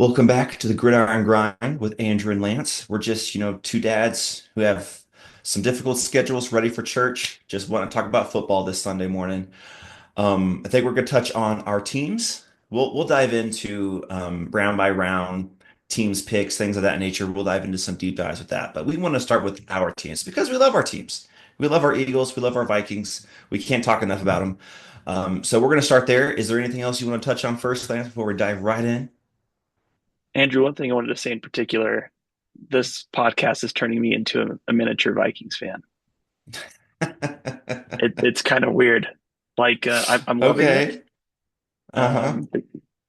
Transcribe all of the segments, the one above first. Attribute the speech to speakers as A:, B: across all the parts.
A: Welcome back to the Gridiron Grind with Andrew and Lance. We're just, two dads who have some difficult schedules ready for church. Just want to talk about football this Sunday morning. I think we're going to touch on our teams. We'll dive into round by round teams picks, things of that nature. We'll dive into some deep dives with that. But we want to start with our teams because we love our teams. We love our Eagles. We love our Vikings. We can't talk enough about them. So we're going to start there. Is there anything else you want to touch on first, Lance, before we dive right in?
B: Andrew, one thing I wanted to say in particular, this podcast is turning me into a miniature Vikings fan. It's kind of weird. I'm loving it
A: Okay. Uh-huh.
B: um,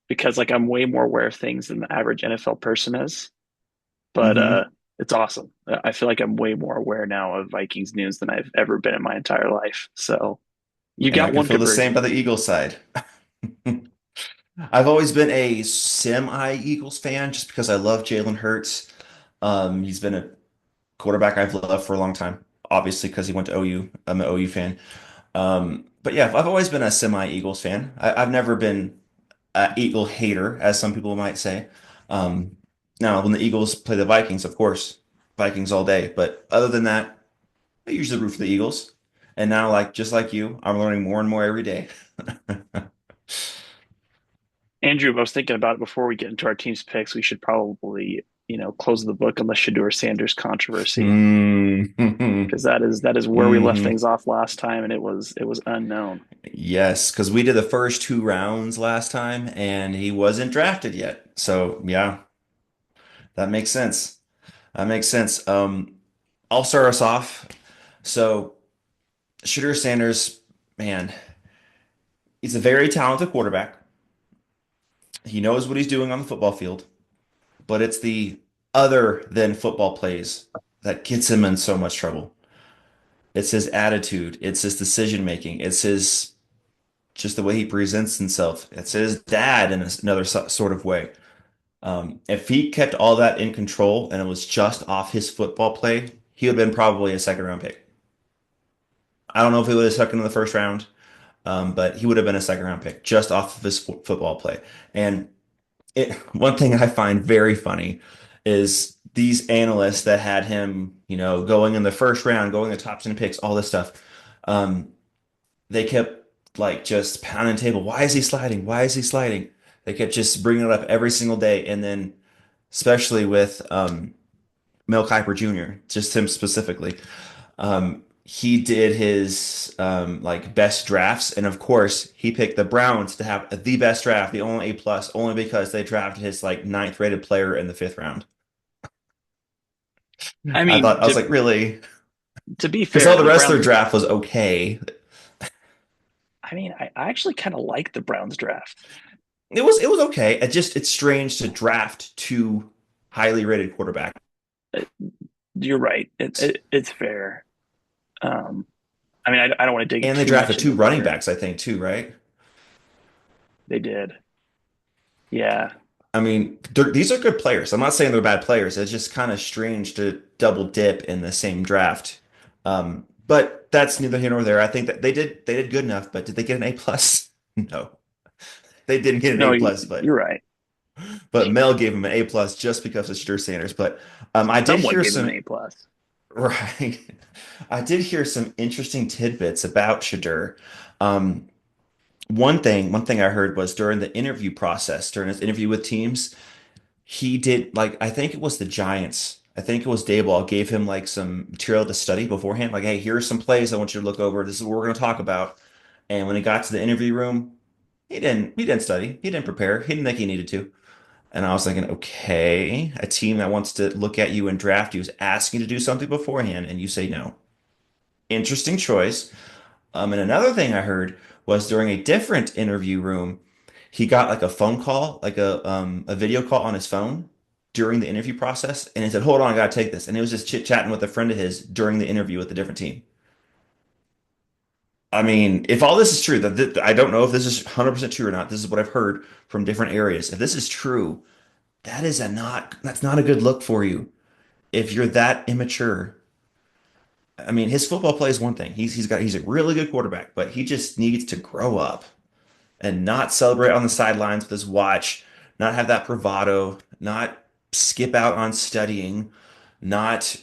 B: because I'm way more aware of things than the average NFL person is. But
A: Hmm.
B: it's awesome. I feel like I'm way more aware now of Vikings news than I've ever been in my entire life. So you
A: And I
B: got
A: can
B: one
A: feel
B: good
A: the same
B: version
A: by
B: of
A: the
B: me.
A: Eagles side. I've always been a semi-Eagles fan just because I love Jalen Hurts. He's been a quarterback I've loved for a long time, obviously because he went to OU. I'm an OU fan. But yeah, I've always been a semi-Eagles fan. I've never been an Eagle hater, as some people might say. Um, Now, when the Eagles play the Vikings, of course, Vikings all day. But other than that, I usually root for the Eagles. And now, like just like you, I'm learning more and more every day.
B: Andrew, I was thinking about it before we get into our team's picks. We should probably, close the book on the Shedeur Sanders controversy
A: Hmm.
B: because that is where we left
A: Hmm.
B: things off last time, and it was unknown.
A: Yes, because we did the first two rounds last time and he wasn't drafted yet. So yeah, that makes sense. That makes sense. I'll start us off. So Shedeur Sanders, man, he's a very talented quarterback. He knows what he's doing on the football field, but it's the other than football plays that gets him in so much trouble. It's his attitude, it's his decision making, it's his just the way he presents himself. It's his dad in another sort of way. If he kept all that in control and it was just off his football play, he would have been probably a second round pick. I don't know if he would have stuck in the first round, but he would have been a second round pick just off of his football play. And one thing I find very funny is these analysts that had him, going in the first round, going the top 10 picks, all this stuff. Um, they kept like just pounding the table. Why is he sliding? Why is he sliding? They kept just bringing it up every single day. And then, especially with Mel Kiper Jr., just him specifically, he did his like best drafts. And of course, he picked the Browns to have the best draft, the only A plus, only because they drafted his like ninth rated player in the fifth round.
B: I
A: I
B: mean,
A: thought, I was like, really?
B: to be
A: Because all
B: fair,
A: the
B: the
A: rest of
B: Browns.
A: their draft was okay.
B: I actually kind of like the Browns draft.
A: It was okay. It's strange to draft two highly rated quarterbacks.
B: It, you're right. It's fair. Um, I don't want to dig
A: And they
B: too much
A: drafted two
B: into
A: running
B: their.
A: backs, I think, too, right?
B: They did, yeah.
A: I mean, these are good players. I'm not saying they're bad players. It's just kind of strange to double dip in the same draft. But that's neither here nor there. I think that they did good enough, but did they get an A plus? No, they didn't get an
B: No,
A: A plus,
B: you're
A: but
B: right.
A: Mel gave him an A plus just because of Shedeur Sanders. But I did
B: Someone
A: hear
B: gave him an
A: some
B: A plus.
A: right. I did hear some interesting tidbits about Shedeur. Um, one thing I heard was during the interview process, during his interview with teams. He did like I think it was the Giants. I think it was Dayball gave him like some material to study beforehand. Like, hey, here are some plays I want you to look over. This is what we're going to talk about. And when he got to the interview room, he didn't study. He didn't prepare. He didn't think he needed to. And I was thinking, okay, a team that wants to look at you and draft you is asking you to do something beforehand, and you say no. Interesting choice. And another thing I heard was during a different interview room, he got like a phone call, like a video call on his phone during the interview process, and he said, "Hold on, I gotta take this." And he was just chit-chatting with a friend of his during the interview with a different team. I mean, if all this is true, I don't know if this is 100% true or not. This is what I've heard from different areas. If this is true, that's not a good look for you if you're that immature. I mean, his football play is one thing. He's a really good quarterback, but he just needs to grow up and not celebrate on the sidelines with his watch, not have that bravado, not skip out on studying, not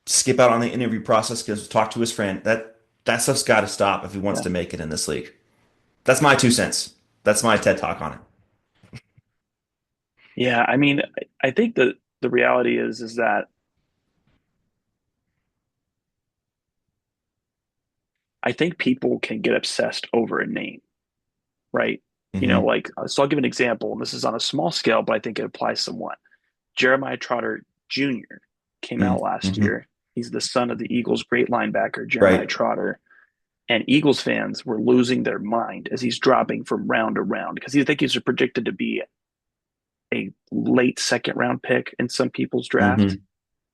A: skip out on the interview process because talk to his friend. That stuff's got to stop if he wants
B: Yeah.
A: to make it in this league. That's my 2 cents. That's my TED talk on it.
B: Yeah, I mean, I think that the reality is that I think people can get obsessed over a name, right?
A: Hmm.
B: So I'll give an example, and this is on a small scale, but I think it applies somewhat. Jeremiah Trotter Jr. came out last
A: Mm-hmm.
B: year. He's the son of the Eagles' great linebacker, Jeremiah
A: Right.
B: Trotter. And Eagles fans were losing their mind as he's dropping from round to round because I think he's predicted to be a late second round pick in some people's draft,
A: Hmm.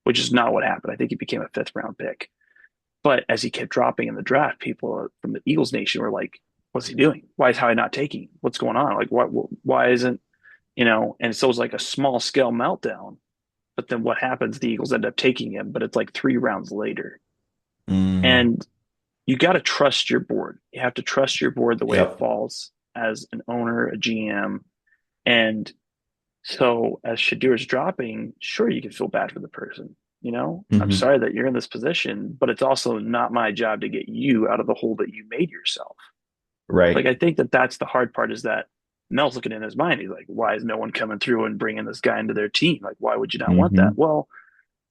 B: which is not what happened. I think he became a fifth round pick. But as he kept dropping in the draft, people from the Eagles Nation were like, "What's he doing? Why is Howie not taking? What's going on? Like, why isn't And so it was like a small scale meltdown. But then what happens? The Eagles end up taking him, but it's like 3 rounds later.
A: Mm.
B: And you got to trust your board. You have to trust your board the way it
A: Yep.
B: falls as an owner, a GM. And so as Shedeur's dropping, sure, you can feel bad for the person. I'm
A: Hmm.
B: sorry that you're in this position, but it's also not my job to get you out of the hole that you made yourself. Like,
A: Right.
B: I think that that's the hard part is that Mel's looking in his mind. He's like, why is no one coming through and bringing this guy into their team? Like, why would you not want that?
A: Hmm.
B: Well,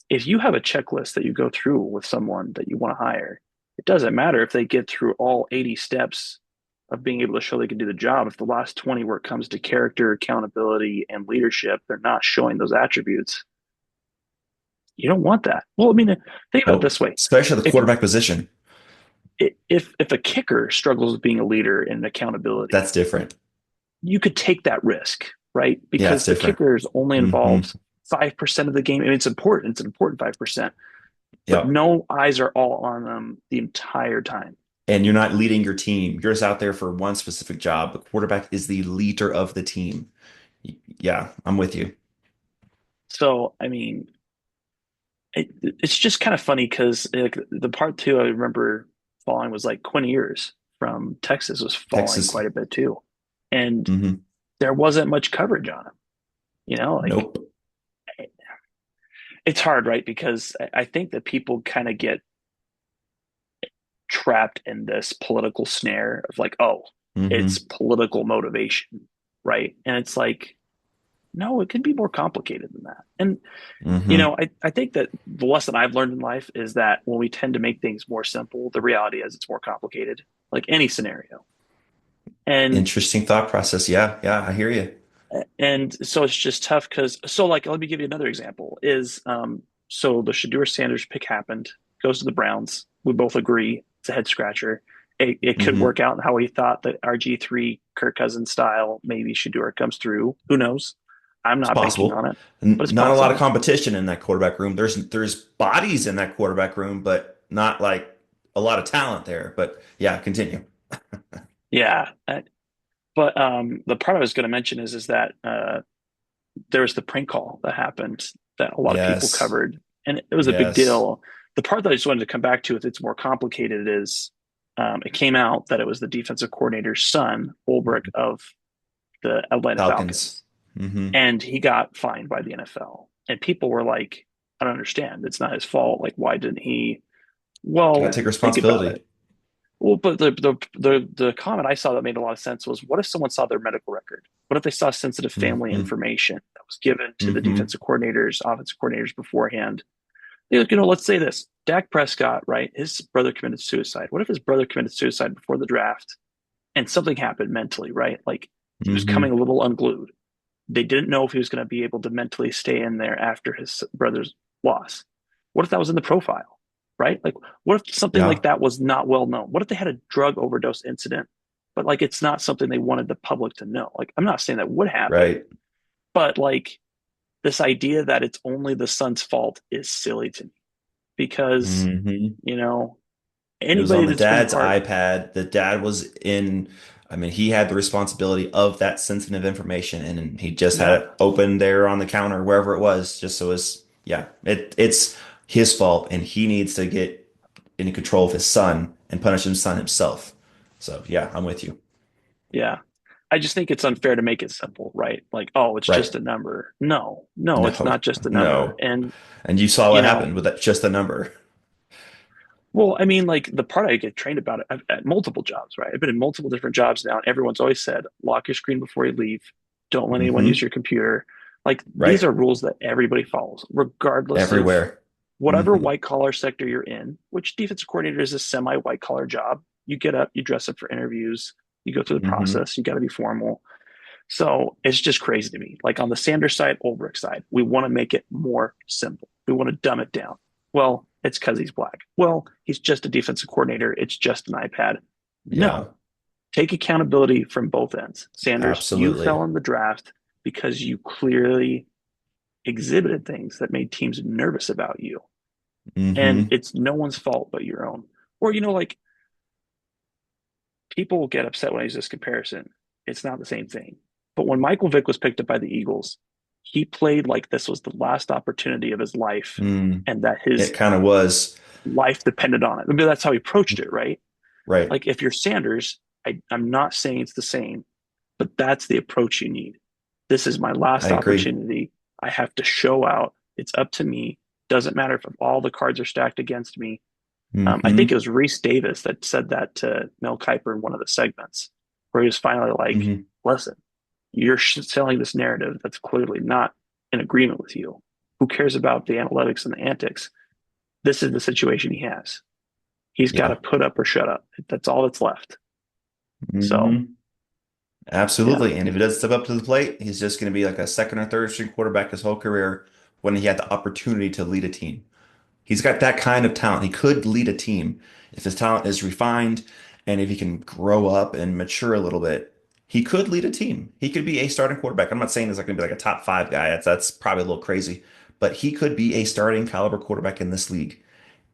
B: if you have a checklist that you go through with someone that you want to hire, it doesn't matter if they get through all 80 steps of being able to show they can do the job. If the last 20, where it comes to character, accountability, and leadership, they're not showing those attributes, you don't want that. Well, I mean, think about it
A: Nope.
B: this way.
A: Especially the
B: If
A: quarterback position.
B: if a kicker struggles with being a leader and accountability,
A: That's different.
B: you could take that risk, right?
A: Yeah, it's
B: Because the
A: different.
B: kicker is only
A: Hmm.
B: involved 5% of the game. And it's important. It's an important 5%, but
A: Yep.
B: no eyes are all on them the entire time.
A: And you're not leading your team. You're just out there for one specific job. The quarterback is the leader of the team. Yeah, I'm with you.
B: So, I mean, it's just kind of funny because the part two I remember falling was like Quinn Ewers from Texas was falling
A: Texas.
B: quite a bit too. And
A: Hmm.
B: there wasn't much coverage on him. Like
A: Nope.
B: it's hard, right? Because I think that people kind of get trapped in this political snare of like, oh, it's
A: Hmm.
B: political motivation, right? And it's like, no, it can be more complicated than that. And,
A: Hmm.
B: I think that the lesson I've learned in life is that when we tend to make things more simple, the reality is it's more complicated, like any scenario. And
A: Interesting thought process. Yeah, yeah, I hear you.
B: and so it's just tough because like let me give you another example is so the Shedeur Sanders pick happened, goes to the Browns. We both agree it's a head scratcher. It could
A: Hmm.
B: work out in how we thought that RG3 Kirk Cousins style, maybe Shedeur comes through. Who knows? I'm
A: It's
B: not banking on
A: possible.
B: it, but it's
A: Not a lot of
B: possible.
A: competition in that quarterback room. There's bodies in that quarterback room, but not like a lot of talent there. But yeah, continue.
B: Yeah. But the part I was going to mention is that there was the prank call that happened that a lot of people
A: Yes.
B: covered, and it was a big
A: Yes.
B: deal. The part that I just wanted to come back to, it's more complicated, is it came out that it was the defensive coordinator's son, Ulbrich, of the Atlanta
A: Falcons.
B: Falcons,
A: Hmm.
B: and he got fined by the NFL. And people were like, "I don't understand. It's not his fault. Like, why didn't he?"
A: Gotta
B: Well,
A: take
B: think about it.
A: responsibility.
B: Well, but the comment I saw that made a lot of sense was, what if someone saw their medical record? What if they saw sensitive family
A: Hmm.
B: information that was given to the
A: Hmm.
B: defensive coordinators, offensive coordinators beforehand? Let's say this: Dak Prescott, right? His brother committed suicide. What if his brother committed suicide before the draft and something happened mentally, right? Like he was coming
A: Hmm.
B: a little unglued. They didn't know if he was going to be able to mentally stay in there after his brother's loss. What if that was in the profile, right? Like, what if something like
A: Yeah.
B: that was not well known? What if they had a drug overdose incident, but like it's not something they wanted the public to know? Like, I'm not saying that would happen,
A: Right.
B: but like this idea that it's only the son's fault is silly to me because,
A: Hmm.
B: you know,
A: It was on
B: anybody
A: the
B: that's been a
A: dad's
B: part,
A: iPad. The dad was in, I mean, he had the responsibility of that sensitive information and he just had
B: yeah,
A: it open there on the counter, wherever it was, just so it's, yeah, it's his fault and he needs to get in control of his son and punish his son himself. So, yeah, I'm with you.
B: yeah. I just think it's unfair to make it simple, right? Like, oh, it's
A: Right.
B: just a number. No, no, it's
A: No,
B: not just a number.
A: no.
B: And,
A: And you saw
B: you
A: what
B: know,
A: happened with that, just a number.
B: well, I mean, like the part I get trained about it at multiple jobs, right? I've been in multiple different jobs now, and everyone's always said, lock your screen before you leave. Don't let anyone use
A: Hmm.
B: your computer. Like these
A: Right.
B: are rules that everybody follows, regardless of
A: Everywhere.
B: whatever
A: Hmm.
B: white collar sector you're in, which defensive coordinator is a semi white collar job. You get up, you dress up for interviews, you go through the
A: Hmm.
B: process, you got to be formal. So it's just crazy to me. Like on the Sanders side, Ulbrich side, we want to make it more simple. We want to dumb it down. Well, it's because he's black. Well, he's just a defensive coordinator. It's just an iPad.
A: Yeah,
B: No, take accountability from both ends. Sanders, you
A: absolutely.
B: fell in the draft because you clearly exhibited things that made teams nervous about you. And
A: Hmm.
B: it's no one's fault but your own. Or, like people will get upset when I use this comparison. It's not the same thing. But when Michael Vick was picked up by the Eagles, he played like this was the last opportunity of his life
A: Mm.
B: and that
A: It
B: his
A: kind of was.
B: life depended on it. I mean, that's how he approached it, right?
A: Right.
B: Like if you're Sanders, I'm not saying it's the same, but that's the approach you need. This is my
A: I
B: last
A: agree.
B: opportunity. I have to show out. It's up to me. Doesn't matter if all the cards are stacked against me. I think it
A: Hmm.
B: was Reese Davis that said that to Mel Kiper in one of the segments, where he was finally like,
A: Hmm.
B: listen, you're selling this narrative that's clearly not in agreement with you. Who cares about the analytics and the antics? This is the situation he has. He's got to
A: Yeah.
B: put up or shut up. That's all that's left. So,
A: Hmm.
B: yeah.
A: Absolutely. And if he does step up to the plate, he's just going to be like a second or third string quarterback his whole career when he had the opportunity to lead a team. He's got that kind of talent. He could lead a team if his talent is refined and if he can grow up and mature a little bit. He could lead a team. He could be a starting quarterback. I'm not saying he's not going to be like a top five guy. That's probably a little crazy, but he could be a starting caliber quarterback in this league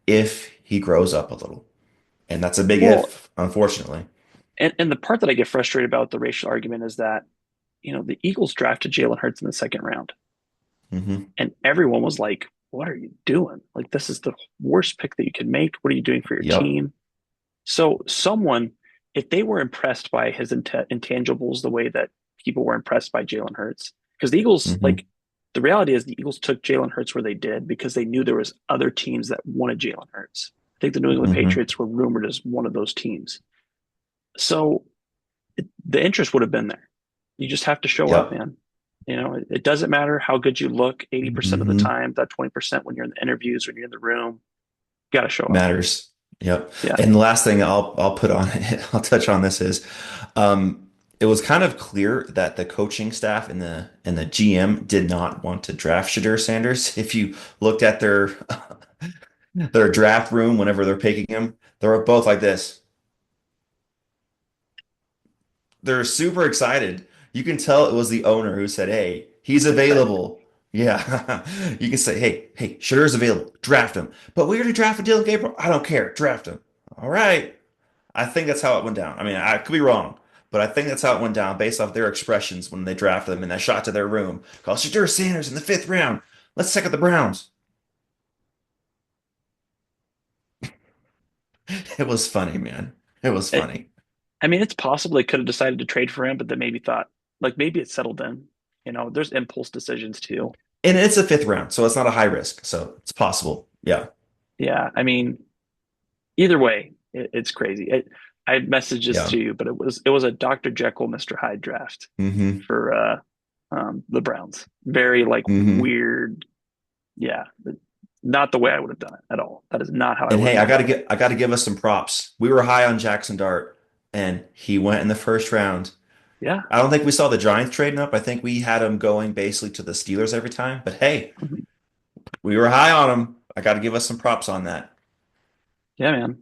A: if he grows up a little. And that's a big
B: Well,
A: if, unfortunately.
B: and the part that I get frustrated about the racial argument is that, the Eagles drafted Jalen Hurts in the second round,
A: Hmm.
B: and everyone was like, what are you doing? Like, this is the worst pick that you could make. What are you doing for your
A: Yep.
B: team? So someone, if they were impressed by his intangibles the way that people were impressed by Jalen Hurts, because the Eagles,
A: Hmm.
B: like the reality is the Eagles took Jalen Hurts where they did because they knew there was other teams that wanted Jalen Hurts. I think the New England
A: Hmm.
B: Patriots were rumored as one of those teams. So the interest would have been there. You just have to show up,
A: Yep.
B: man. It doesn't matter how good you look 80% of the
A: Hmm.
B: time, that 20% when you're in the interviews, when you're in the room, you got to show up.
A: Matters. Yep.
B: Yeah.
A: And the last thing I'll put on I'll touch on this is it was kind of clear that the coaching staff and the GM did not want to draft Shedeur Sanders. If you looked at their draft room whenever they're picking him, they were both like this. They're super excited. You can tell it was the owner who said, "Hey, he's available." Yeah. You can say, hey, Shadeur's available. Draft him. But we already drafted Dylan Gabriel. I don't care. Draft him. All right. I think that's how it went down. I mean, I could be wrong, but I think that's how it went down based off their expressions when they drafted him and that shot to their room. Call Shedeur Sanders in the fifth round. Let's check out the Browns. It was funny, man. It was
B: It,
A: funny.
B: I mean, it's possible they could have decided to trade for him, but they maybe thought, like, maybe it settled in. There's impulse decisions too.
A: And it's a fifth round, so it's not a high risk. So it's possible. Yeah.
B: Yeah. I mean, either way, it's crazy. I had messages
A: Yeah.
B: to you, but it was a Dr. Jekyll, Mr. Hyde draft
A: Hmm.
B: for the Browns. Very like
A: Hmm.
B: weird. Yeah. Not the way I would have done it at all. That is not how I
A: And
B: would have
A: hey,
B: gone about it.
A: I gotta give us some props. We were high on Jackson Dart, and he went in the first round.
B: Yeah.
A: I don't think we saw the Giants trading up. I think we had him going basically to the Steelers every time. But hey,
B: Mhm.
A: we were high on him. I got to give us some props on that.
B: Yeah, man.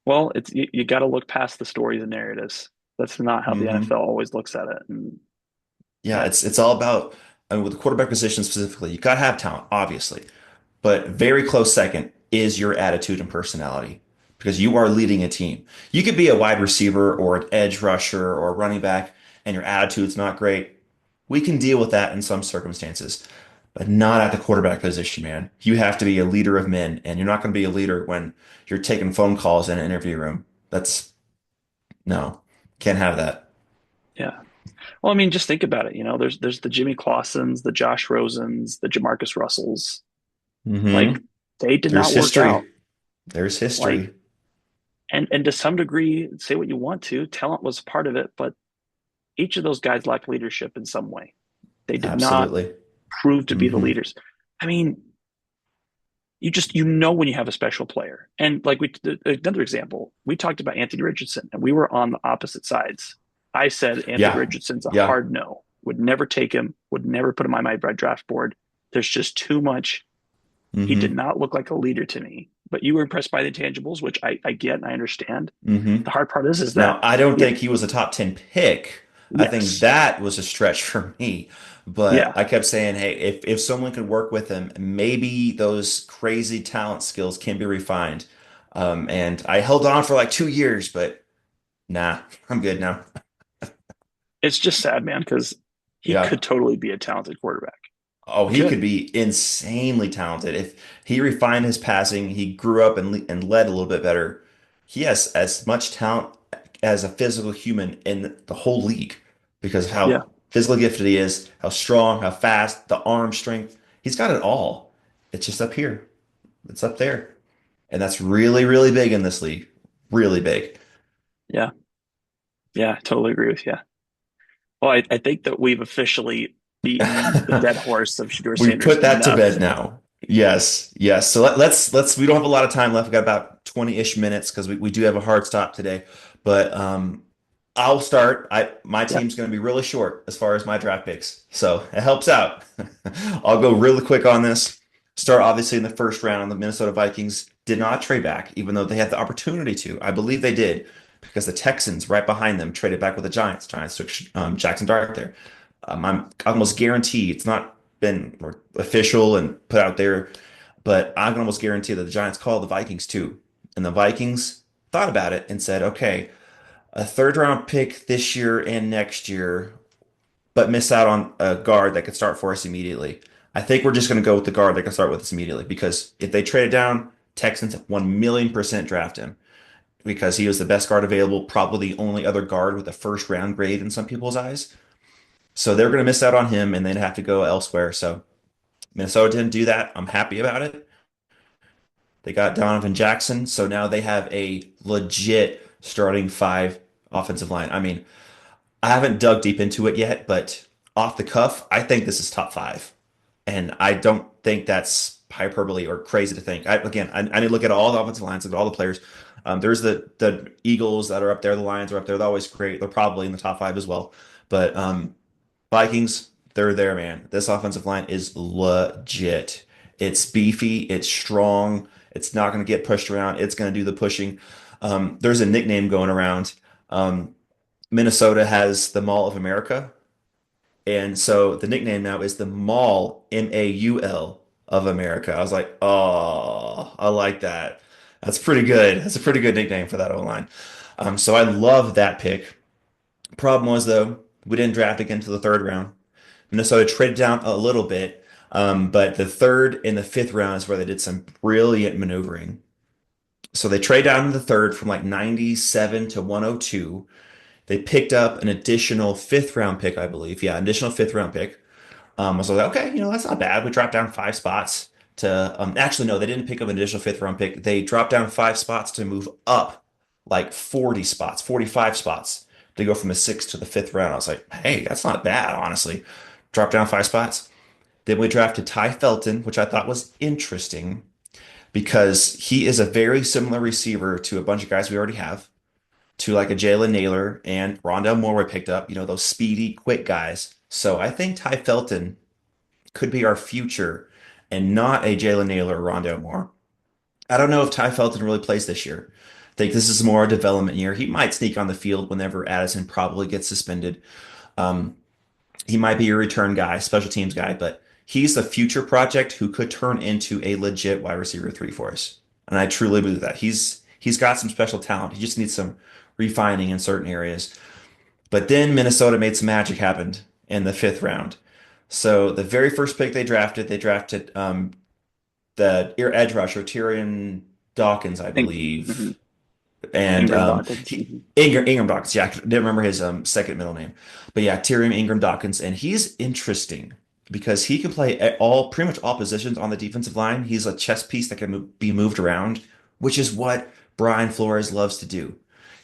B: Well, it's you got to look past the stories and narratives. That's not how the
A: Hmm.
B: NFL always looks at it. And
A: Yeah,
B: yeah,
A: it's all about with the quarterback position specifically. You got to have talent, obviously, but very close second is your attitude and personality because you are leading a team. You could be a wide receiver or an edge rusher or a running back, and your attitude's not great. We can deal with that in some circumstances, but not at the quarterback position, man. You have to be a leader of men, and you're not going to be a leader when you're taking phone calls in an interview room. That's no, can't have that.
B: yeah. Well, I mean, just think about it. There's the Jimmy Clausens, the Josh Rosens, the Jamarcus Russells. Like
A: Hmm.
B: they did
A: There's
B: not work
A: history.
B: out.
A: There's
B: Like
A: history.
B: and to some degree, say what you want to, talent was part of it, but each of those guys lacked leadership in some way. They did not
A: Absolutely.
B: prove to be the
A: Hmm.
B: leaders. I mean, you know when you have a special player. And like another example, we talked about Anthony Richardson and we were on the opposite sides. I said Anthony
A: Yeah.
B: Richardson's a
A: Yeah.
B: hard no. Would never take him, would never put him on my draft board. There's just too much. He did
A: Hmm.
B: not look like a leader to me. But you were impressed by the intangibles, which I get and I understand.
A: Hmm.
B: The hard part is that
A: Now, I don't
B: it,
A: think he was a top 10 pick. I think
B: yes,
A: that was a stretch for me. But
B: yeah,
A: I kept saying, hey, if someone could work with him, maybe those crazy talent skills can be refined. And I held on for like 2 years, but nah, I'm good now.
B: it's just sad, man, because he
A: Yeah.
B: could totally be a talented quarterback.
A: Oh,
B: He
A: he could
B: could.
A: be insanely talented. If he refined his passing, he grew up and led a little bit better. He has as much talent as a physical human in the whole league because of
B: Yeah,
A: how physically gifted he is, how strong, how fast, the arm strength. He's got it all. It's just up here. It's up there. And that's really, really big in this league. Really big.
B: yeah, yeah. I totally agree with you. Well, I think that we've officially beaten the dead horse of Shedeur
A: We
B: Sanders
A: put that to
B: enough.
A: bed now. Yes, yes. So let's we don't have a lot of time left. We got about 20-ish minutes because we do have a hard stop today. But I'll start. My
B: Yeah,
A: team's gonna be really short as far as my draft picks. So it helps out. I'll go really quick on this. Start obviously in the first round. The Minnesota Vikings did not trade back, even though they had the opportunity to. I believe they did because the Texans right behind them traded back with the Giants. Giants took Jackson Dart there. I'm almost guaranteed it's not been official and put out there, but I can almost guarantee that the Giants called the Vikings too. And the Vikings thought about it and said, okay, a third round pick this year and next year, but miss out on a guard that could start for us immediately. I think we're just going to go with the guard that can start with us immediately because if they trade it down, Texans 1,000,000% draft him because he was the best guard available, probably the only other guard with a first round grade in some people's eyes. So they're going to miss out on him and they'd have to go elsewhere. So Minnesota didn't do that. I'm happy about it. They got Donovan Jackson, so now they have a legit starting five offensive line. I mean, I haven't dug deep into it yet, but off the cuff, I think this is top five. And I don't think that's hyperbole or crazy to think. I need to look at all the offensive lines, look at all the players. There's the Eagles that are up there, the Lions are up there. They're always great. They're probably in the top five as well. But Vikings, they're there, man. This offensive line is legit. It's beefy, it's strong, it's not going to get pushed around, it's going to do the pushing. There's a nickname going around. Um, Minnesota has the Mall of America. And so the nickname now is the Mall, Maul of America. I was like, oh, I like that. That's pretty good. That's a pretty good nickname for that O line. So I love that pick. Problem was, though, we didn't draft again to the third round. Minnesota traded down a little bit, but the third and the fifth round is where they did some brilliant maneuvering. So they trade down to the third from like 97 to 102. They picked up an additional fifth round pick, I believe. Yeah, an additional fifth round pick. I was like, okay, that's not bad. We dropped down 5 spots to, actually, no, they didn't pick up an additional fifth round pick. They dropped down 5 spots to move up like 40 spots, 45 spots to go from the sixth to the fifth round. I was like, hey, that's not bad, honestly. Dropped down 5 spots. Then we drafted Ty Felton, which I thought was interesting because he is a very similar receiver to a bunch of guys we already have, to like a Jalen Naylor and Rondell Moore we picked up, those speedy, quick guys. So I think Ty Felton could be our future and not a Jalen Naylor or Rondell Moore. I don't know if Ty Felton really plays this year. I think this is more a development year. He might sneak on the field whenever Addison probably gets suspended. Um, he might be a return guy, special teams guy, but he's the future project who could turn into a legit wide receiver three for us. And I truly believe that. He's got some special talent. He just needs some refining in certain areas. But then Minnesota made some magic happen in the fifth round. So the very first pick they drafted the edge rusher, Tyrion Dawkins, I
B: I think. Mhm.
A: believe. And
B: Ingram Dawkins.
A: he Ingram Dawkins. Yeah, I didn't remember his second middle name, but yeah, Tyrion Ingram Dawkins, and he's interesting because he can play at all pretty much all positions on the defensive line. He's a chess piece that can be moved around, which is what Brian Flores loves to do.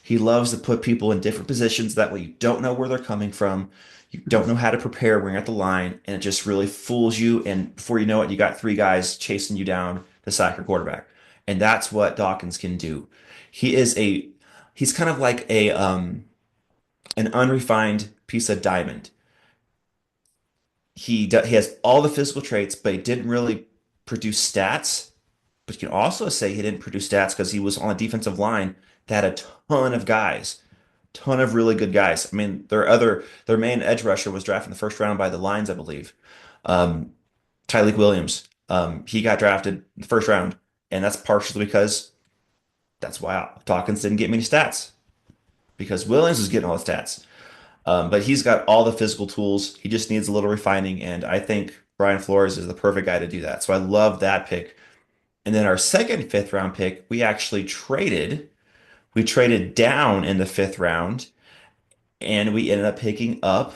A: He loves to put people in different positions. That way, you don't know where they're coming from. You don't know how to prepare when you're at the line, and it just really fools you. And before you know it, you got three guys chasing you down to sack your quarterback. And that's what Dawkins can do. He is a he's kind of like a an unrefined piece of diamond. He has all the physical traits, but he didn't really produce stats. But you can also say he didn't produce stats because he was on a defensive line that had a ton of guys, ton of really good guys. I mean, their main edge rusher was drafted in the first round by the Lions, I believe. Um, Tyleik Williams. He got drafted in the first round, and that's partially because that's why Dawkins didn't get many stats because Williams was getting all the stats. But he's got all the physical tools. He just needs a little refining, and I think Brian Flores is the perfect guy to do that. So I love that pick. And then our second fifth round pick, we actually traded. We traded down in the fifth round, and we ended up picking up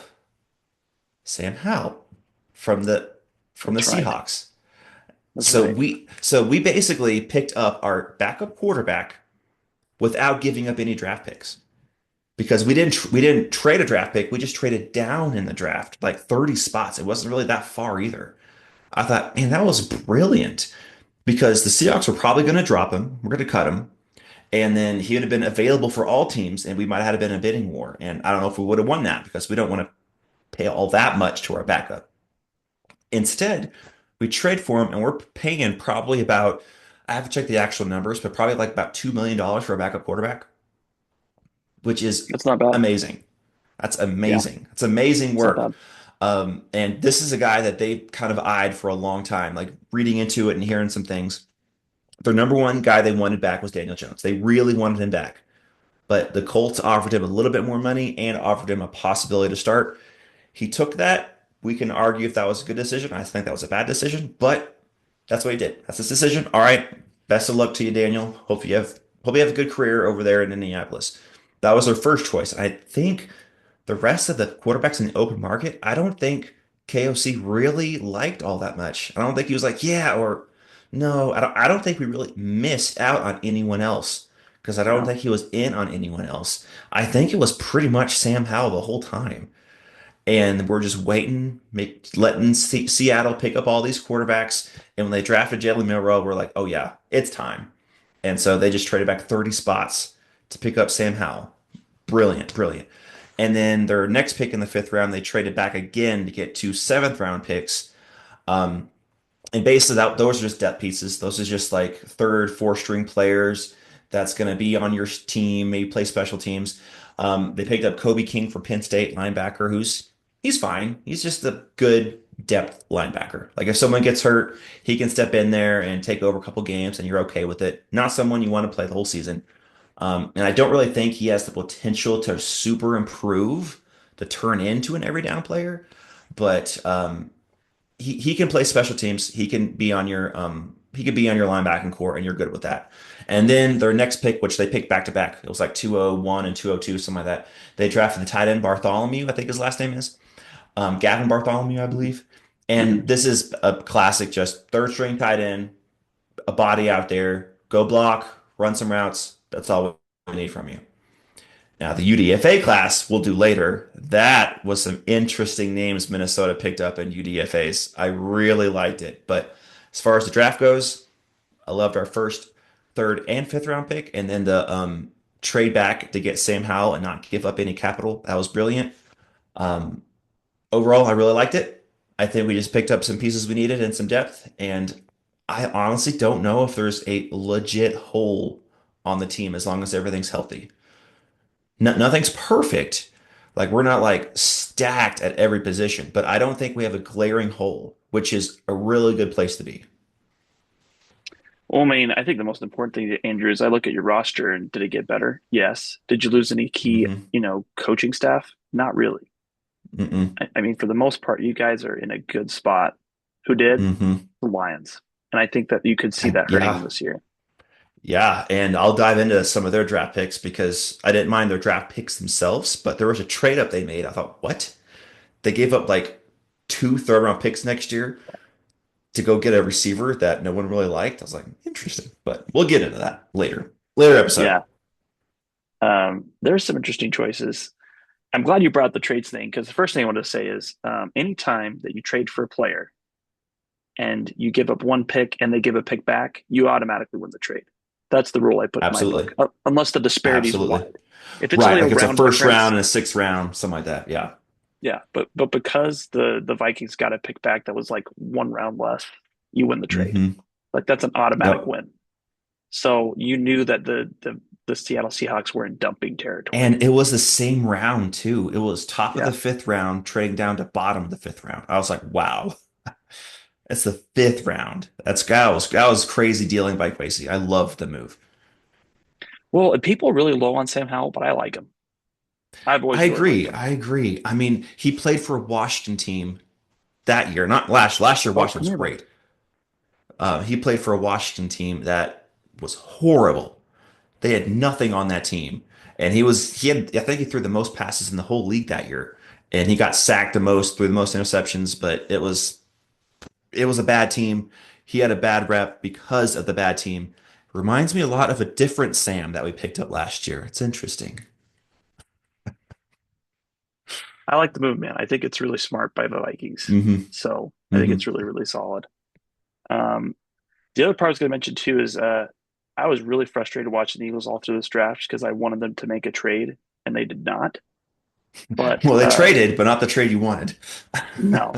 A: Sam Howell from the
B: That's right.
A: Seahawks.
B: That's
A: So
B: right.
A: we basically picked up our backup quarterback without giving up any draft picks. Because we didn't trade a draft pick, we just traded down in the draft, like 30 spots. It wasn't really that far either. I thought, man, that was brilliant because the Seahawks were probably going to drop him. We're going to cut him. And then he would have been available for all teams, and we might have had been a bidding war. And I don't know if we would have won that because we don't want to pay all that much to our backup. Instead, we trade for him, and we're paying probably about, I have to check the actual numbers, but probably like about $2 million for a backup quarterback, which is
B: That's not bad.
A: amazing. That's
B: Yeah,
A: amazing. It's amazing
B: it's not
A: work.
B: bad.
A: And this is a guy that they kind of eyed for a long time, like reading into it and hearing some things. Their number one guy they wanted back was Daniel Jones. They really wanted him back. But the Colts offered him a little bit more money and offered him a possibility to start. He took that. We can argue if that was a good decision. I think that was a bad decision, but that's what he did. That's his decision. All right. Best of luck to you, Daniel. Hope you have a good career over there in Indianapolis. That was their first choice. I think the rest of the quarterbacks in the open market, I don't think KOC really liked all that much. I don't think he was like, yeah, or no. I don't think we really missed out on anyone else because I don't
B: No.
A: think he was in on anyone else. I think it was pretty much Sam Howell the whole time. And we're just waiting, letting Seattle pick up all these quarterbacks. And when they drafted Jalen Milroe, we're like, oh yeah, it's time. And so they just traded back 30 spots to pick up Sam Howell. Brilliant, brilliant. And then their next pick in the fifth round, they traded back again to get two seventh round picks. Um, and basically, those are just depth pieces. Those are just like third, fourth string players that's going to be on your team, maybe play special teams. They picked up Kobe King from Penn State linebacker, he's fine. He's just a good depth linebacker. Like if someone gets hurt, he can step in there and take over a couple games, and you're okay with it. Not someone you want to play the whole season. And I don't really think he has the potential to super improve to turn into an every down player, but he can play special teams. He could be on your linebacking core, and you're good with that. And then their next pick, which they picked back to back, it was like 201 and 202, something like that. They drafted the tight end Bartholomew, I think his last name is Gavin Bartholomew, I believe.
B: Hmm.
A: And this is a classic, just third string tight end, a body out there, go block, run some routes. That's all we need from you. Now, the UDFA class we'll do later. That was some interesting names Minnesota picked up in UDFAs. I really liked it. But as far as the draft goes, I loved our first, third, and fifth round pick. And then the trade back to get Sam Howell and not give up any capital. That was brilliant. Um, Overall, I really liked it. I think we just picked up some pieces we needed and some depth. And I honestly don't know if there's a legit hole on the team as long as everything's healthy. No, nothing's perfect. Like we're not like stacked at every position, but I don't think we have a glaring hole, which is a really good place to be.
B: Well, I mean, I think the most important thing, Andrew, is I look at your roster and did it get better? Yes. Did you lose any key,
A: Hmm.
B: coaching staff? Not really.
A: Mm-mm.
B: I mean, for the most part, you guys are in a good spot. Who did?
A: Hmm.
B: The Lions. And I think that you could see that hurting them
A: Yeah.
B: this year.
A: Yeah, and I'll dive into some of their draft picks because I didn't mind their draft picks themselves, but there was a trade up they made. I thought, what? They gave up like two third round picks next year to go get a receiver that no one really liked. I was like, interesting, but we'll get into that later. Later episode.
B: Yeah. There's some interesting choices. I'm glad you brought the trades thing because the first thing I want to say is anytime that you trade for a player and you give up one pick and they give a pick back, you automatically win the trade. That's the rule I put in my book,
A: Absolutely.
B: unless the disparity is
A: Absolutely.
B: wide. If it's
A: Right.
B: only a
A: Like it's a
B: round
A: first round
B: difference,
A: and a sixth round, something like that. Yeah.
B: yeah. But because the Vikings got a pick back that was like one round less, you win the trade.
A: Hmm.
B: Like that's an automatic
A: Yep.
B: win. So you knew that the Seattle Seahawks were in dumping territory.
A: And it was the same round too. It was top of the
B: Yeah.
A: fifth round, trading down to bottom of the fifth round. I was like, wow, it's the fifth round. That was crazy dealing by Quasey. I love the move.
B: Well, people are really low on Sam Howell, but I like him. I've
A: I
B: always really liked
A: agree.
B: him.
A: I agree. I mean, he played for a Washington team that year, not last. Last year,
B: Oh,
A: Washington was
B: never mind.
A: great. He played for a Washington team that was horrible. They had nothing on that team, and he had I think he threw the most passes in the whole league that year, and he got sacked the most, threw the most interceptions. But it was a bad team. He had a bad rep because of the bad team. Reminds me a lot of a different Sam that we picked up last year. It's interesting.
B: I like the move, man. I think it's really smart by the Vikings.
A: Hmm.
B: So I think it's
A: Hmm.
B: really, really solid. Um, the other part I was going to mention too is I was really frustrated watching the Eagles all through this draft because I wanted them to make a trade and they did not. But
A: Well, they traded, but not the trade you wanted.
B: no,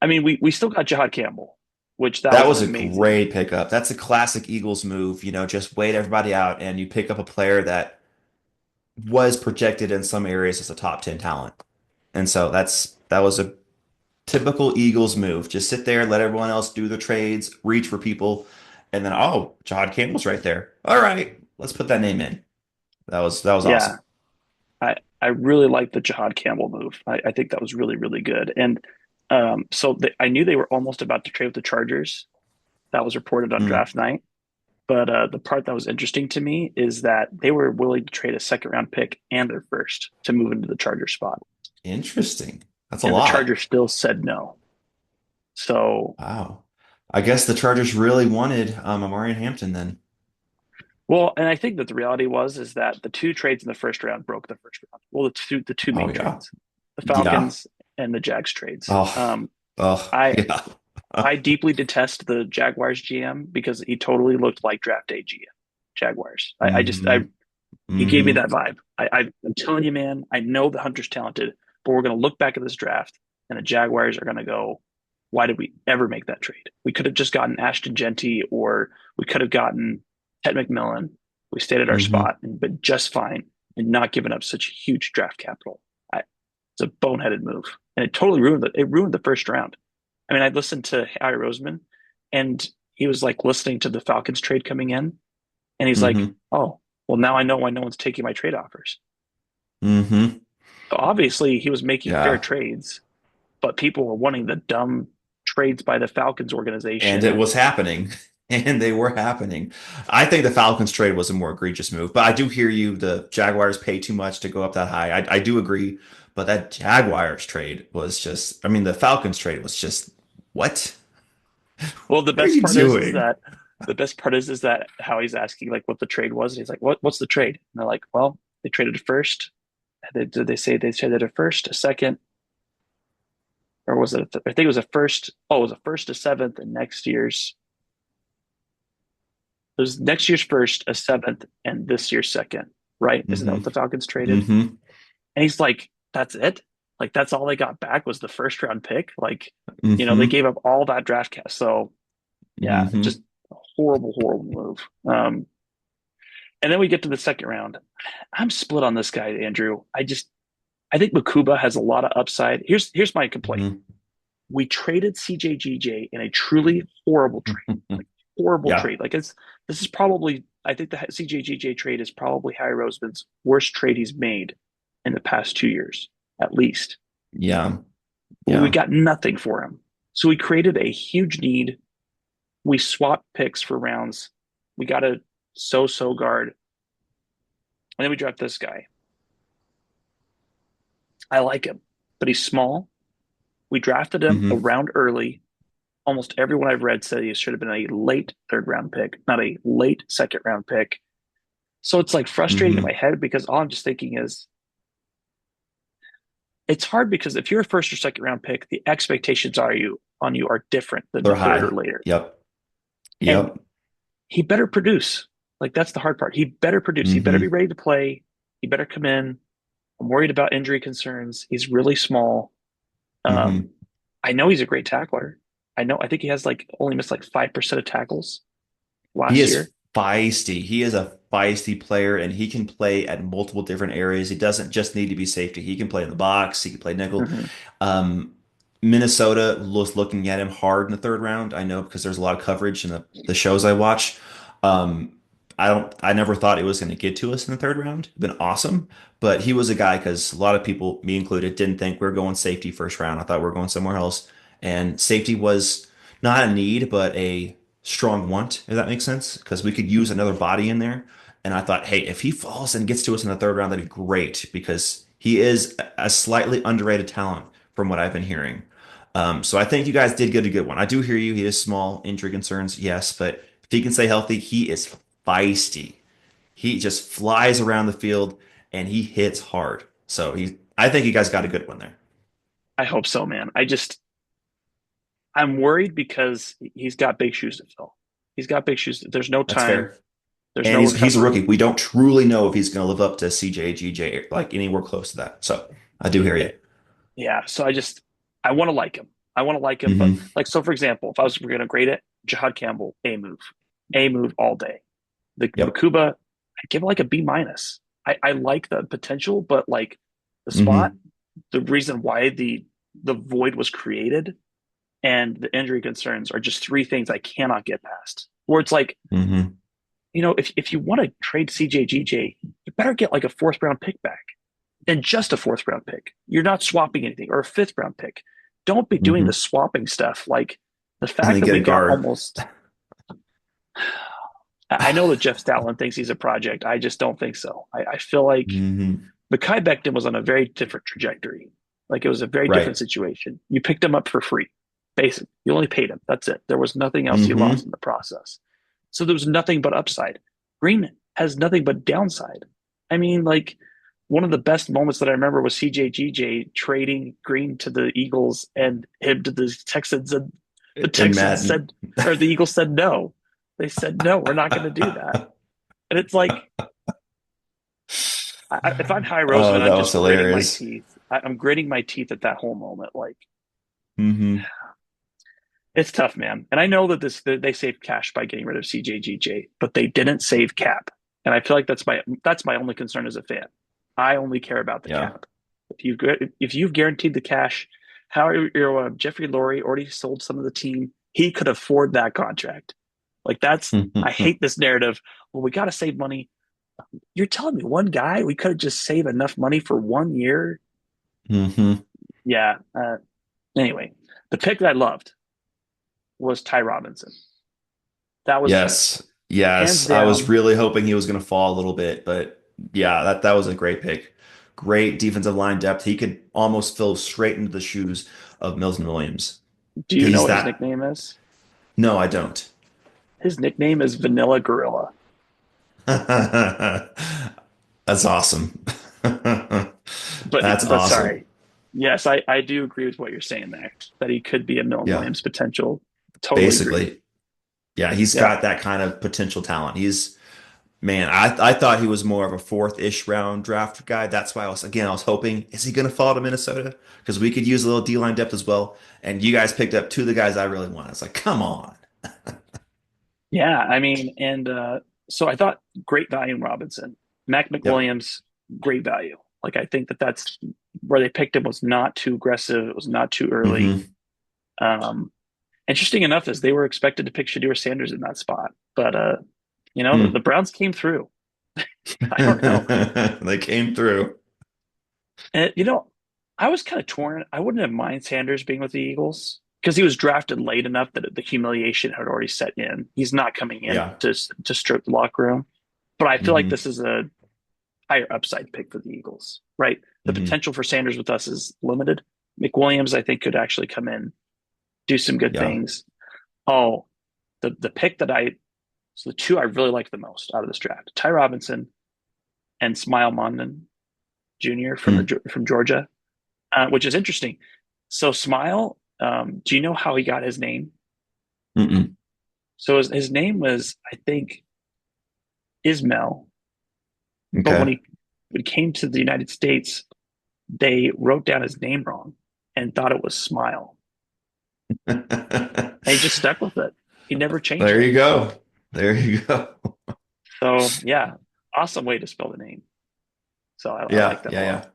B: I mean we still got Jihad Campbell, which that
A: That
B: was an
A: was a
B: amazing.
A: great pickup. That's a classic Eagles move. Just wait everybody out and you pick up a player that was projected in some areas as a top 10 talent. And so that was a typical Eagles move. Just sit there, let everyone else do the trades, reach for people, and then Jod Campbell's right there. All right, let's put that name in. That was
B: Yeah,
A: awesome.
B: I really like the Jihad Campbell move. I think that was really, really good. And I knew they were almost about to trade with the Chargers. That was reported on
A: Hmm.
B: draft night. But the part that was interesting to me is that they were willing to trade a second round pick and their first to move into the Charger spot.
A: Interesting. That's a
B: And the
A: lot.
B: Chargers still said no. So,
A: Wow. I guess the Chargers really wanted Amari Hampton then.
B: well, and I think that the reality was is that the two trades in the first round broke the first round. Well, the two
A: Oh
B: main
A: yeah.
B: trades, the
A: Yeah.
B: Falcons and the Jags trades.
A: Oh. Oh
B: I
A: yeah.
B: I deeply detest the Jaguars GM because he totally looked like draft day GM. Jaguars. I just I
A: Hmm.
B: He gave me
A: Hmm.
B: that vibe. I'm telling you, man, I know the Hunter's talented, but we're going to look back at this draft and the Jaguars are going to go, why did we ever make that trade? We could have just gotten Ashton Genty or we could have gotten Ted McMillan. We stayed at our
A: Hmm.
B: spot and been just fine and not given up such huge draft capital. It's a boneheaded move. And it totally ruined the first round. I mean, I listened to Harry Roseman and he was like listening to the Falcons trade coming in and he's like,
A: Hmm.
B: oh, well, now I know why no one's taking my trade offers.
A: Hmm.
B: So obviously, he was making fair
A: Yeah.
B: trades, but people were wanting the dumb trades by the Falcons
A: And it
B: organization.
A: was happening. And they were happening. I think the Falcons trade was a more egregious move, but I do hear you. The Jaguars pay too much to go up that high. I do agree, but that Jaguars trade was just, I mean, the Falcons trade was just, what?
B: Well, the
A: What are
B: best
A: you
B: part is
A: doing?
B: that how he's asking like what the trade was, and he's like, "What's the trade?" And they're like, "Well, they traded a first. Did they say they traded a first, a second, or was it? I think it was a first. Oh, it was a first, a seventh, and next year's. It was next year's first, a seventh, and this year's second. Right? Isn't that
A: Hmm.
B: what the Falcons traded?
A: Hmm.
B: And he's like, that's it? Like, that's all they got back was the first round pick? Like, they
A: Hmm.
B: gave up all that draft cash. So, yeah,
A: Hmm.
B: just a horrible, horrible move. And then we get to the second round. I'm split on this guy, Andrew. I think Makuba has a lot of upside. Here's my complaint.
A: Hmm.
B: We traded CJGJ in a truly horrible trade, like horrible
A: Yeah.
B: trade. Like this is probably I think the CJGJ trade is probably Harry Roseman's worst trade he's made in the past 2 years, at least.
A: Yeah.
B: We
A: Yeah.
B: got nothing for him. So we created a huge need. We swapped picks for rounds. We got a so guard. And then we draft this guy. I like him, but he's small. We drafted him a
A: Hmm.
B: round early. Almost everyone I've read said he should have been a late third round pick, not a late second round pick. So it's like frustrating in my
A: Hmm.
B: head because all I'm just thinking is it's hard because if you're a first or second round pick, the expectations are you on you are different than
A: They're
B: the third or
A: high.
B: later.
A: Yep.
B: And
A: Yep.
B: he better produce. Like that's the hard part. He better produce. He better be
A: Hmm.
B: ready to play. He better come in. I'm worried about injury concerns. He's really small. Um,
A: Hmm.
B: I know he's a great tackler. I think he has like only missed like 5% of tackles
A: He
B: last
A: is
B: year.
A: feisty. He is a feisty player, and he can play at multiple different areas. He doesn't just need to be safety. He can play in the box. He can play nickel.
B: Mm-hmm.
A: Um, Minnesota was looking at him hard in the third round. I know because there's a lot of coverage in the shows I watch. Um, I never thought it was going to get to us in the third round. It'd been awesome, but he was a guy because a lot of people, me included, didn't think we were going safety first round. I thought we were going somewhere else, and safety was not a need, but a strong want, if that makes sense, because we could use another body in there. And I thought, hey, if he falls and gets to us in the third round, that'd be great because he is a slightly underrated talent from what I've been hearing. So I think you guys did get a good one. I do hear you. He is small, injury concerns, yes, but if he can stay healthy, he is feisty. He just flies around the field and he hits hard. I think you guys got a good one there.
B: I hope so, man. I'm worried because he's got big shoes to fill. He's got big shoes. There's no
A: That's
B: time.
A: fair.
B: There's
A: And
B: no
A: he's a rookie.
B: recovery.
A: We don't truly know if he's going to live up to CJ, GJ, like anywhere close to that. So I do hear you.
B: Yeah. So I want to like him. I want to like him, but
A: Hmm.
B: like, so for example, if I was going to grade it, Jihad Campbell, A move all day. The
A: Yep.
B: Bakuba, I give it like a B minus. I like the potential, but like the spot,
A: Hmm.
B: the reason why the void was created and the injury concerns are just three things I cannot get past. Where it's like,
A: Hmm.
B: if you want to trade CJGJ, you better get like a fourth round pick back than just a fourth round pick. You're not swapping anything or a fifth round pick. Don't be doing the
A: Hmm.
B: swapping stuff. Like the
A: And
B: fact
A: then
B: that
A: get a
B: we got
A: guard.
B: almost, I know that Jeff Stoutland thinks he's a project. I just don't think so. I feel like
A: Hmm.
B: Mekhi Becton was on a very different trajectory. Like it was a very different
A: Right.
B: situation. You picked him up for free, basically. You only paid him. That's it. There was nothing else you lost
A: Hmm.
B: in the process. So there was nothing but upside. Green has nothing but downside. I mean, like one of the best moments that I remember was CJGJ trading Green to the Eagles and him to the Texans, and the
A: In
B: Texans
A: Madden.
B: said, or the Eagles said no. They said no, we're not going to do that. And it's like if I'm High
A: Oh,
B: Roseman, I'm
A: that was
B: just gritting my
A: hilarious.
B: teeth. I'm gritting my teeth at that whole moment. Like
A: Hmm.
B: it's tough, man. And I know that they saved cash by getting rid of CJGJ, but they didn't save cap. And I feel like that's my only concern as a fan. I only care about the
A: Yeah.
B: cap. If you've guaranteed the cash, how Jeffrey Lurie already sold some of the team. He could afford that contract. Like I hate this narrative. Well, we got to save money. You're telling me one guy we could have just saved enough money for 1 year?
A: Hmm.
B: Yeah. Anyway, the pick that I loved was Ty Robinson. That was
A: Yes.
B: hands
A: Yes. I was
B: down.
A: really hoping he was going to fall a little bit, but yeah, that was a great pick. Great defensive line depth. He could almost fill straight into the shoes of Mills and Williams.
B: Do you know
A: He's
B: what his
A: that.
B: nickname is?
A: No, I don't.
B: His nickname is Vanilla Gorilla.
A: That's awesome.
B: But
A: That's
B: but
A: awesome.
B: sorry. Yes, I do agree with what you're saying there. That he could be a Milton
A: Yeah,
B: Williams potential. Totally agree.
A: basically. Yeah, he's
B: Yeah.
A: got that kind of potential talent. Man, I thought he was more of a fourth-ish round draft guy. That's why I was hoping, is he going to fall to Minnesota? Because we could use a little D-line depth as well. And you guys picked up two of the guys I really want. It's like, come on.
B: Yeah. I mean, and so I thought great value in Robinson. Mac
A: Yep.
B: McWilliams, great value. Like I think that that's where they picked him was not too aggressive. It was not too early.
A: Hmm.
B: Um, Interesting enough is they were expected to pick Shedeur Sanders in that spot, but the
A: Hmm.
B: Browns came through. I don't know.
A: They came through.
B: And I was kind of torn. I wouldn't have mind Sanders being with the Eagles because he was drafted late enough that the humiliation had already set in. He's not coming in
A: Yeah.
B: to stroke the locker room. But I feel like
A: Hmm.
B: this is a higher upside pick for the Eagles, right? The
A: Hmm.
B: potential for Sanders with us is limited. McWilliams, I think, could actually come in, do some good
A: Yeah.
B: things. Oh, the pick that I so the two I really like the most out of this draft: Ty Robinson and Smile Mondon Jr.
A: Mm.
B: from Georgia, which is interesting. So Smile, do you know how he got his name?
A: Mm-mm.
B: So his name was, I think, Ismail, but
A: Okay.
B: when he came to the United States, they wrote down his name wrong and thought it was Smile. And he just stuck with it. He never changed
A: There
B: it.
A: you go. There you go.
B: So yeah, awesome way to spell the name. So I
A: Yeah,
B: like that a
A: yeah,
B: lot.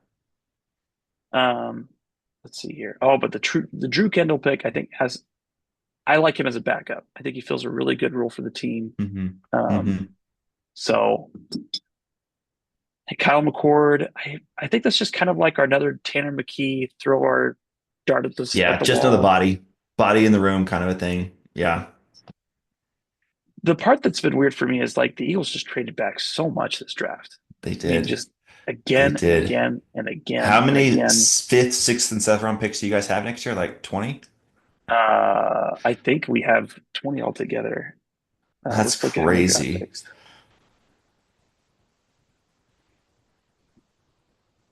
A: yeah.
B: Um, let's see here. Oh, but the Drew Kendall pick, I think has I like him as a backup. I think he fills a really good role for the team.
A: Hmm.
B: Um,
A: Hmm.
B: so Kyle McCord, I think that's just kind of like our another Tanner McKee throw our dart at
A: Yeah,
B: the
A: just another
B: wall.
A: body in the room kind of a thing. Yeah,
B: The part that's been weird for me is like the Eagles just traded back so much this draft.
A: they
B: I mean,
A: did.
B: just
A: They
B: again and
A: did.
B: again and again
A: How
B: and
A: many
B: again.
A: fifth, sixth, and seventh round picks do you guys have next year? Like 20?
B: I think we have 20 altogether.
A: That's
B: Let's look at how many draft
A: crazy.
B: picks.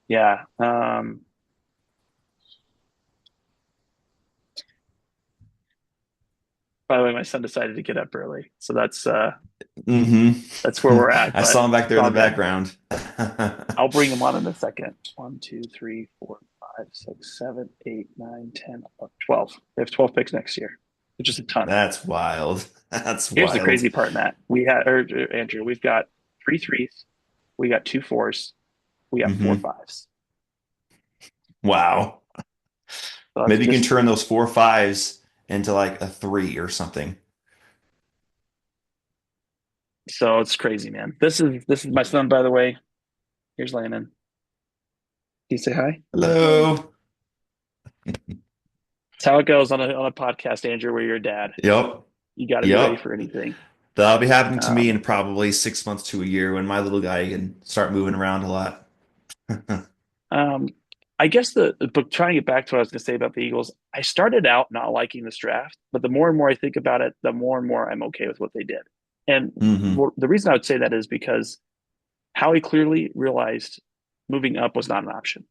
B: Yeah. By the way, my son decided to get up early, so
A: Hmm.
B: that's where we're at.
A: I
B: But
A: saw him back
B: it's
A: there in
B: all
A: the
B: good.
A: background.
B: I'll bring him on in a second. 1, 2, 3, 4, 5, 6, 7, 8, 9, 10, 12. They have 12 picks next year, which is a ton.
A: That's wild. That's
B: Here's the
A: wild.
B: crazy part, Matt. Andrew, we've got three threes, we got two fours, we got four
A: Hmm.
B: fives.
A: Wow.
B: So that's
A: Maybe you can
B: just
A: turn those four fives into like a three or something.
B: so it's crazy, man. This is my son, by the way. Here's Landon. Can you say hi?
A: Hello.
B: It's how it goes on a podcast, Andrew, where you're a dad.
A: Yep.
B: You got to be ready
A: Yep.
B: for anything.
A: That'll be happening to me
B: Um,
A: in probably 6 months to a year when my little guy can start moving around a lot.
B: um, I guess but trying to get back to what I was going to say about the Eagles, I started out not liking this draft, but the more and more I think about it, the more and more I'm okay with what they did. And
A: Hmm.
B: the reason I would say that is because Howie clearly realized moving up was not an option.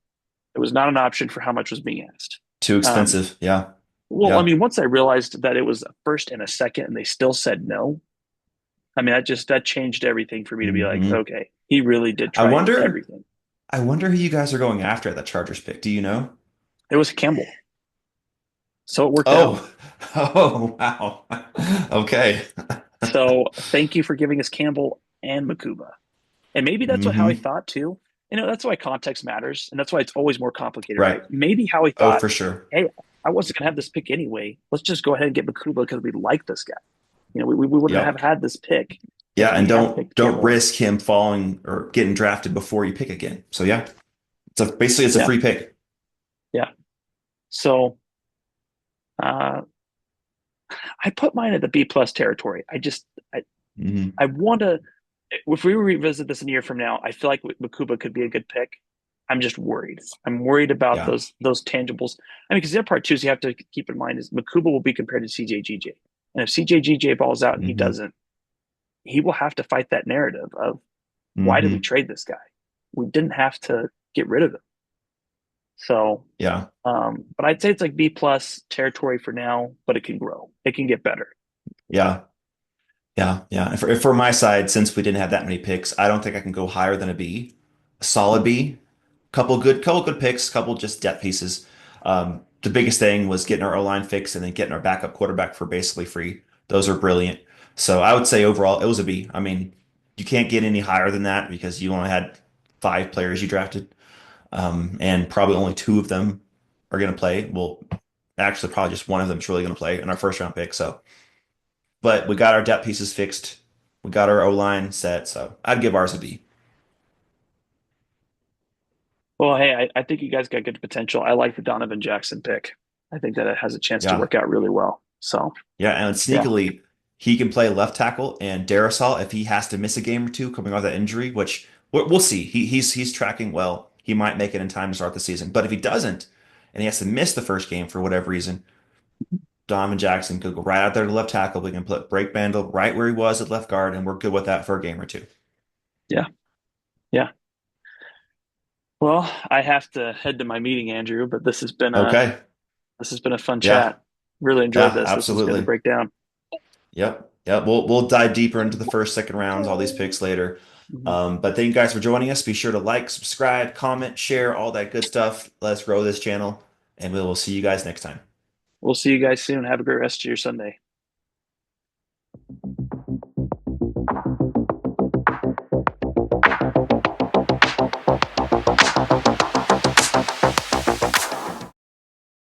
B: It was not an option for how much was being asked.
A: Too
B: Um,
A: expensive. Yeah.
B: well, I
A: Yeah.
B: mean, once I realized that it was a first and a second, and they still said no, I mean, that changed everything for me to be like,
A: Hmm.
B: okay, he really did
A: I
B: try
A: wonder,
B: everything.
A: I wonder who you guys are going after at that Chargers pick. Do you know?
B: It was Campbell, so it worked out.
A: Oh, oh, wow. Okay.
B: So thank you for giving us Campbell and Makuba. And maybe that's what Howie
A: Hmm.
B: thought too. That's why context matters, and that's why it's always more complicated,
A: Right.
B: right? Maybe Howie
A: Oh,
B: thought,
A: for sure.
B: hey, I wasn't going to have this pick anyway. Let's just go ahead and get Makuba because we like this guy. We wouldn't have
A: Yep.
B: had this pick if
A: Yeah,
B: we
A: and
B: had
A: don't
B: picked
A: don't
B: Campbell.
A: risk him falling or getting drafted before you pick again. So yeah, basically it's a
B: Yeah,
A: free pick.
B: yeah. So uh, I put mine at the B plus territory. I,
A: Hmm.
B: I want to. If we revisit this in a year from now, I feel like Makuba could be a good pick. I'm just worried. I'm worried about
A: Yeah.
B: those tangibles. I mean, because the other part too is you have to keep in mind is Makuba will be compared to CJGJ, and if CJGJ balls out and he
A: Hmm.
B: doesn't, he will have to fight that narrative of why did we
A: Hmm.
B: trade this guy? We didn't have to get rid of him. So,
A: Yeah.
B: but I'd say it's like B plus territory for now, but it can grow. It can get better.
A: Yeah. Yeah. Yeah. And for my side, since we didn't have that many picks, I don't think I can go higher than a B. A solid
B: Hmm.
A: B. Couple good picks, couple just depth pieces. The biggest thing was getting our O-line fixed and then getting our backup quarterback for basically free. Those are brilliant. So I would say overall it was a B. I mean, you can't get any higher than that because you only had five players you drafted. And probably only two of them are going to play. Well, actually, probably just one of them is really going to play in our first round pick. So, but we got our depth pieces fixed. We got our O line set. So I'd give ours a B.
B: Well, hey, I think you guys got good potential. I like the Donovan Jackson pick. I think that it has a chance to
A: Yeah.
B: work out really well. So
A: Yeah, and
B: yeah,
A: sneakily, he can play left tackle and Darasol if he has to miss a game or two coming off that injury, which we'll see. He's tracking well. He might make it in time to start the season. But if he doesn't, and he has to miss the first game for whatever reason, Donovan Jackson could go right out there to left tackle. We can put Brake Bandel right where he was at left guard, and we're good with that for a game or two.
B: yeah, yeah. Well, I have to head to my meeting, Andrew, but
A: Okay.
B: this has been a fun
A: Yeah.
B: chat. Really enjoyed
A: Yeah,
B: this. This was good to
A: absolutely.
B: break down.
A: Yep. Yep. We'll dive deeper into the first, second rounds, all these picks later.
B: Mhm.
A: But thank you guys for joining us. Be sure to like, subscribe, comment, share, all that good stuff. Let's grow this channel, and we will see you guys next time.
B: We'll see you guys soon. Have a great rest of your Sunday.